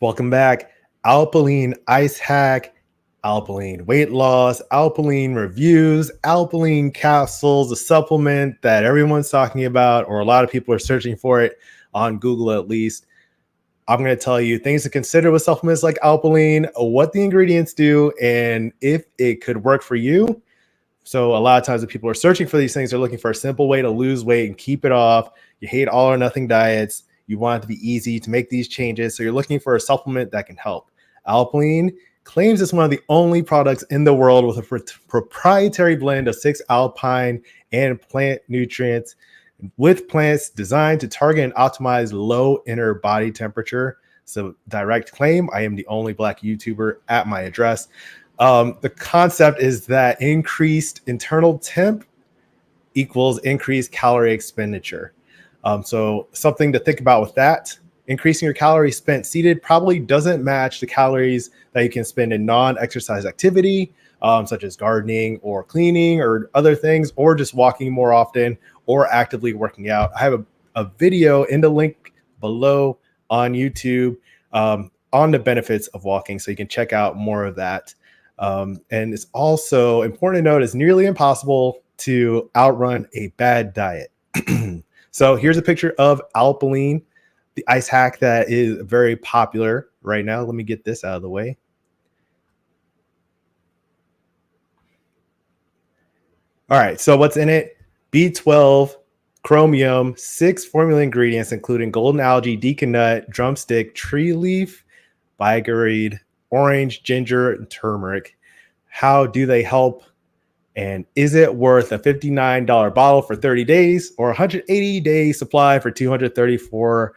Welcome back. Alpilean ice hack, Alpilean weight loss, Alpilean reviews, Alpilean capsules, a supplement that everyone's talking about, or a lot of people are searching for it on Google at least. I'm going to tell you things to consider with supplements like Alpilean, what the ingredients do, and if it could work for you. So a lot of times when people are searching for these things, they're looking for a simple way to lose weight and keep it off. You hate all or nothing diets. You want it to be easy to make these changes. So you're looking for a supplement that can help. Alpilean claims it's one of the only products in the world with a proprietary blend of 6 alpine and plant nutrients with plants designed to target and optimize low inner body temperature. So direct claim, I am the only Black YouTuber at my address. The concept is that increased internal temp equals increased calorie expenditure. So something to think about with that. Increasing your calories spent seated probably doesn't match the calories that you can spend in non-exercise activity, such as gardening or cleaning or other things, or just walking more often or actively working out. I have a video in the link below on YouTube on the benefits of walking, so you can check out more of that. And it's also important to note it's nearly impossible to outrun a bad diet. So here's a picture of Alpilean, the ice hack that is very popular right now. Let me get this out of the way. All right, so what's in it? B12, chromium, 6 formula ingredients, including golden algae, deacon nut, drumstick, tree leaf, bigarade, orange, ginger, and turmeric. How do they help? And is it worth a $59 bottle for 30 days or 180-day supply for $234?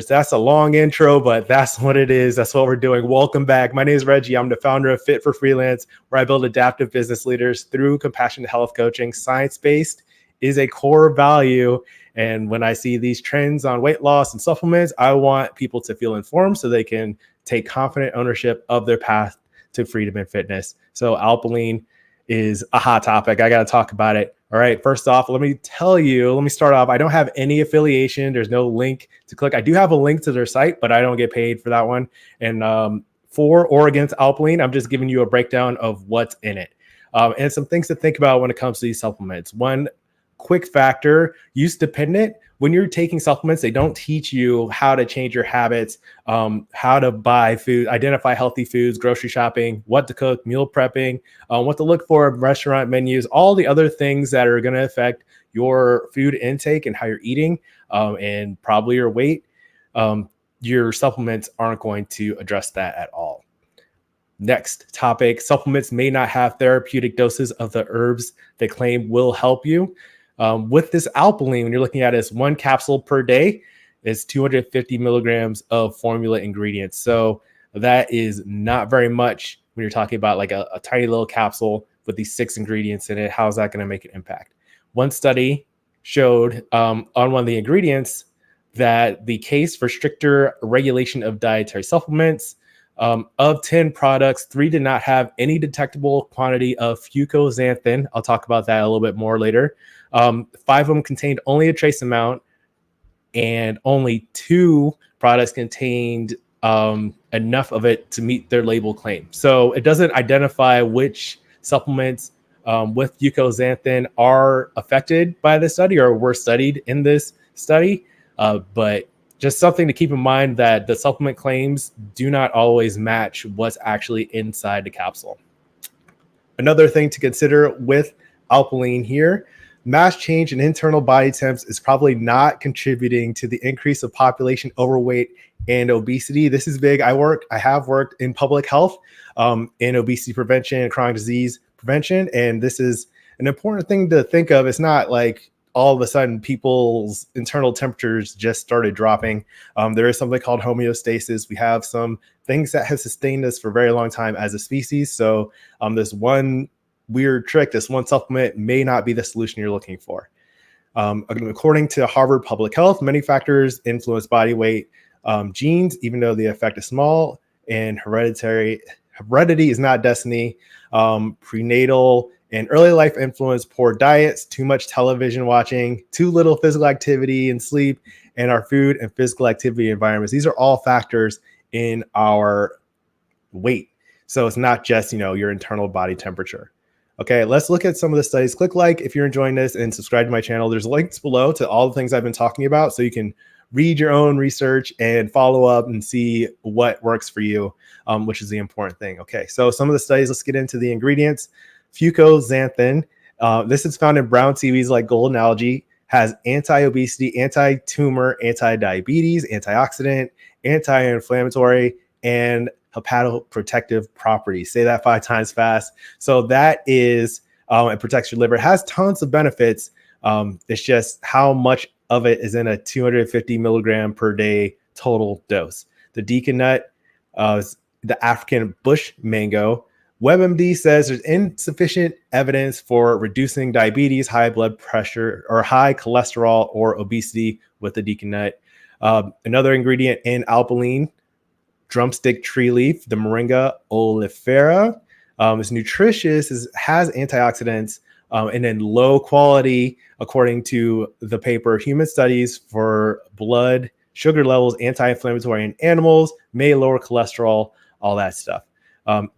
That's a long intro, but that's what it is. That's what we're doing. Welcome back. My name is Reggie. I'm the founder of Fit for Freelance, where I build adaptive business leaders through compassionate health coaching. Science-based is a core value. And when I see these trends on weight loss and supplements, I want people to feel informed so they can take confident ownership of their path to freedom and fitness. So Alpilean is a hot topic. I got to talk about it. All right. First off, let me start off. I don't have any affiliation. There's no link to click. I do have a link to their site, but I don't get paid for that one. And for or against Alpilean, I'm just giving you a breakdown of what's in it. And some things to think about when it comes to these supplements. One quick factor, use dependent. When you're taking supplements, they don't teach you how to change your habits, how to buy food, identify healthy foods, grocery shopping, what to cook, meal prepping, what to look for in restaurant menus, all the other things that are going to affect your food intake and how you're eating, and probably your weight. Your supplements aren't going to address that at all. Next topic, supplements may not have therapeutic doses of the herbs they claim will help you. With this Alpilean, when you're looking at it as 1 capsule per day, it's 250 milligrams of formula ingredients. So that is not very much when you're talking about like a tiny little capsule with these 6 ingredients in it. How's that going to make an impact? One study showed on one of the ingredients that the case for stricter regulation of dietary supplements, of 10 products, 3 did not have any detectable quantity of fucoxanthin. I'll talk about that a little bit more later. 5 of them contained only a trace amount, and only 2 products contained enough of it to meet their label claim. So it doesn't identify which supplements with fucoxanthin are affected by this study or were studied in this study, but just something to keep in mind that the supplement claims do not always match what's actually inside the capsule. Another thing to consider with Alpilean here, mass change in internal body temps is probably not contributing to the increase of population overweight and obesity. This is big. I have worked in public health, in obesity prevention and chronic disease prevention. And this is an important thing to think of. It's not like all of a sudden people's internal temperatures just started dropping. There is something called homeostasis. We have some things that have sustained us for a very long time as a species. So this one weird trick, this one supplement may not be the solution you're looking for. According to Harvard Public Health, many factors influence body weight. Genes, even though the effect is small, and heredity is not destiny. Prenatal and early life influence, poor diets, too much television watching, too little physical activity and sleep, and our food and physical activity environments. These are all factors in our weight. So it's not just, your internal body temperature. Okay, let's look at some of the studies. Click like if you're enjoying this and subscribe to my channel. There's links below to all the things I've been talking about so you can read your own research and follow up and see what works for you, which is the important thing. Okay, so some of the studies, let's get into the ingredients. Fucoxanthin, this is found in brown seaweeds like golden algae, has anti-obesity, anti-tumor, anti-diabetes, antioxidant, anti-inflammatory, and hepatoprotective properties. Say that 5 times fast. So that is, it protects your liver. It has tons of benefits. It's just how much of it is in a 250 milligram per day total dose. The deacon nut, the African bush mango. WebMD says there's insufficient evidence for reducing diabetes, high blood pressure, or high cholesterol or obesity with the deacon nut. Another ingredient in alpilean, drumstick tree leaf, the Moringa oleifera. It's nutritious, has antioxidants, and then low quality, according to the paper, human studies for blood sugar levels, anti-inflammatory in animals, may lower cholesterol, all that stuff.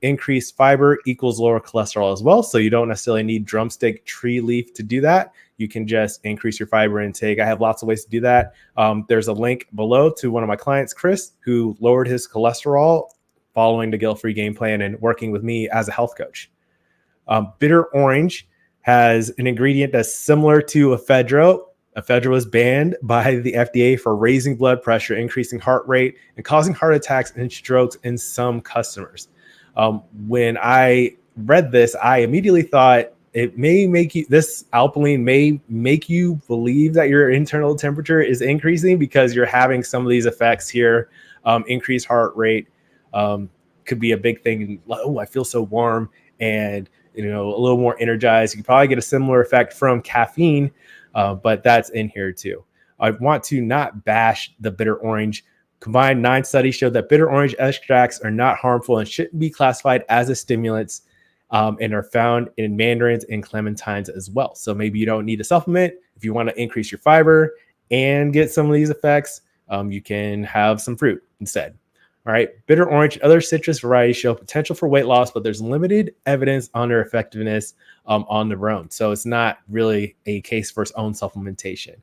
Increased fiber equals lower cholesterol as well. So you don't necessarily need drumstick tree leaf to do that. You can just increase your fiber intake. I have lots of ways to do that. There's a link below to one of my clients, Chris, who lowered his cholesterol following the guilt-free game plan and working with me as a health coach. Bitter orange has an ingredient that's similar to ephedra. Ephedra was banned by the FDA for raising blood pressure, increasing heart rate, and causing heart attacks and strokes in some customers. When I read this, I immediately thought it may make you, this alpilean may make you believe that your internal temperature is increasing because you're having some of these effects here. Increased heart rate could be a big thing. Oh, I feel so warm and a little more energized. You can probably get a similar effect from caffeine, but that's in here too. I want to not bash the bitter orange. Combined 9 studies showed that bitter orange extracts are not harmful and shouldn't be classified as a stimulants, and are found in mandarins and clementines as well. So maybe you don't need a supplement. If you want to increase your fiber and get some of these effects, you can have some fruit instead. All right, bitter orange, other citrus varieties show potential for weight loss, but there's limited evidence on their effectiveness on their own. So it's not really a case for its own supplementation.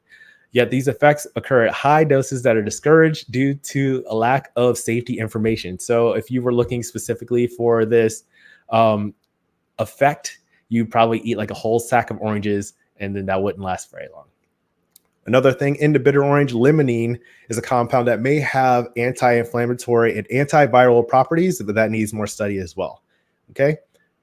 Yet these effects occur at high doses that are discouraged due to a lack of safety information. So if you were looking specifically for this effect, you'd probably eat like a whole sack of oranges, and then that wouldn't last very long. Another thing in the bitter orange, limonene, is a compound that may have anti-inflammatory and antiviral properties, but that needs more study as well. Okay,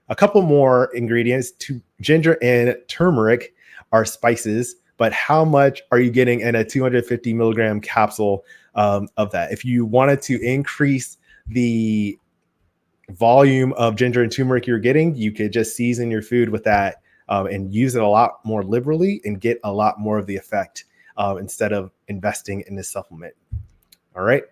a couple more ingredients. Ginger and turmeric are spices, but how much are you getting in a 250 milligram capsule of that? If you wanted to increase the volume of ginger and turmeric you're getting, you could just season your food with that and use it a lot more liberally and get a lot more of the effect instead of investing in this supplement. All right.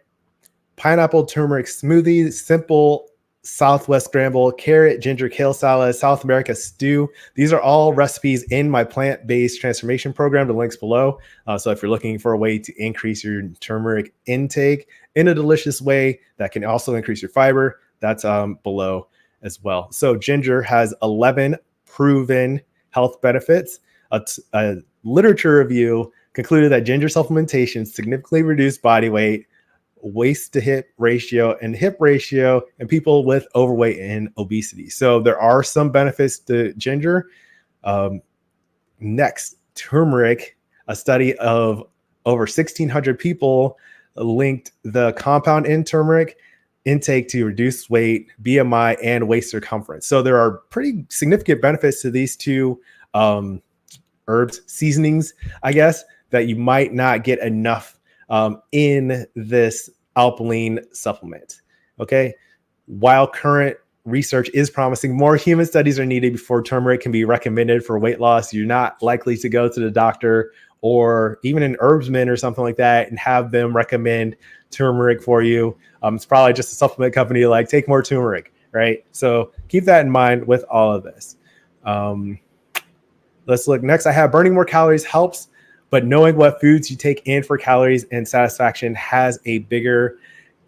Pineapple turmeric smoothie, simple Southwest scramble, carrot, ginger, kale salad, South America stew. These are all recipes in my plant-based transformation program. The link's below. So if you're looking for a way to increase your turmeric intake in a delicious way that can also increase your fiber, that's below as well. So ginger has 11 proven health benefits. A literature review concluded that ginger supplementation significantly reduced body weight, waist to hip ratio, and hip ratio in people with overweight and obesity. So there are some benefits to ginger. Next, turmeric. A study of over 1,600 people linked the compound in turmeric intake to reduce weight, BMI, and waist circumference. So there are pretty significant benefits to these two herbs, seasonings, I guess, that you might not get enough in this alpilean supplement. Okay. While current research is promising, more human studies are needed before turmeric can be recommended for weight loss. You're not likely to go to the doctor or even an herbsman or something like that and have them recommend turmeric for you. It's probably just a supplement company like, take more turmeric, right? So keep that in mind with all of this. Let's look next. I have burning more calories helps, but knowing what foods you take in for calories and satisfaction has a bigger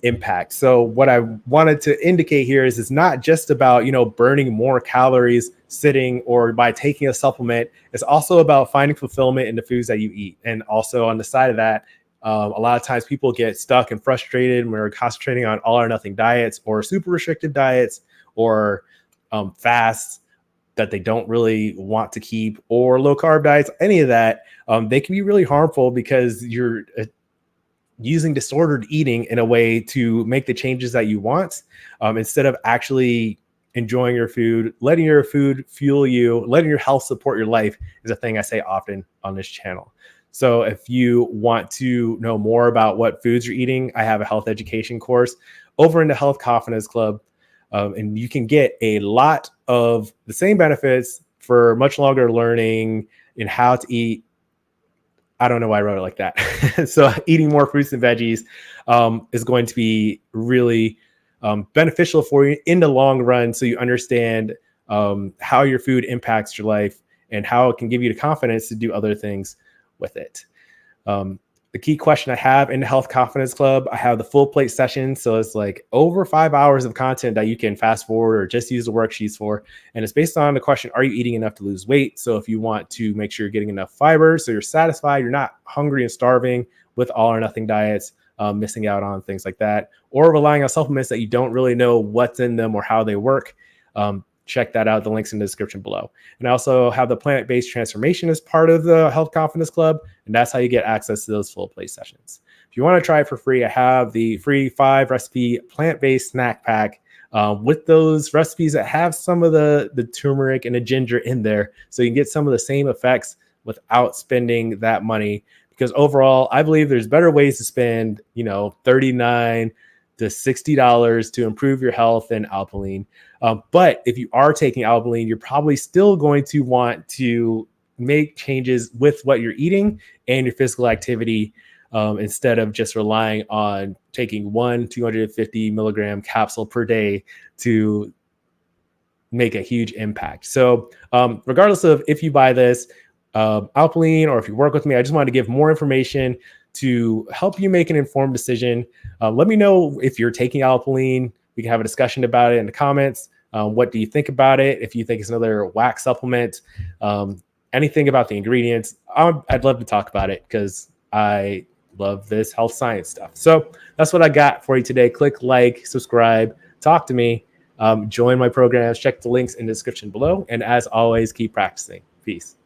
impact. So what I wanted to indicate here is it's not just about, burning more calories sitting or by taking a supplement. It's also about finding fulfillment in the foods that you eat. And also on the side of that, a lot of times people get stuck and frustrated when we're concentrating on all or nothing diets or super restrictive diets or fasts that they don't really want to keep, or low carb diets, any of that. They can be really harmful because you're using disordered eating in a way to make the changes that you want, instead of actually enjoying your food, letting your food fuel you, letting your health support your life is a thing I say often on this channel. So if you want to know more about what foods you're eating, I have a health education course over in the Health Confidence Club. And you can get a lot of the same benefits for much longer learning in how to eat. I don't know why I wrote it like that. So eating more fruits and veggies is going to be really beneficial for you in the long run. So you understand how your food impacts your life and how it can give you the confidence to do other things with it. The key question I have in the Health Confidence Club, I have the full plate session. So it's like over 5 hours of content that you can fast forward or just use the worksheets for. And it's based on the question, are you eating enough to lose weight? So if you want to make sure you're getting enough fiber, so you're satisfied, you're not hungry and starving with all or nothing diets, missing out on things like that, or relying on supplements that you don't really know what's in them or how they work. Check that out. The link's in the description below. And I also have the plant-based transformation as part of the Health Confidence Club. And that's how you get access to those full play sessions. If you want to try it for free, I have the free 5-recipe plant-based snack pack with those recipes that have some of the turmeric and the ginger in there. So you can get some of the same effects without spending that money. Because overall, I believe there's better ways to spend, $39 to $60 to improve your health than alpilean. But if you are taking alpilean, you're probably still going to want to make changes with what you're eating and your physical activity, instead of just relying on taking one 250 milligram capsule per day to make a huge impact. So regardless of if you buy this alpilean or if you work with me, I just wanted to give more information to help you make an informed decision. Let me know if you're taking alpilean. We can have a discussion about it in the comments. What do you think about it? If you think it's another whack supplement, anything about the ingredients, I'd love to talk about it because I love this health science stuff. So that's what I got for you today. Click like, subscribe, talk to me, join my programs, check the links in the description below. And as always, keep practicing. Peace.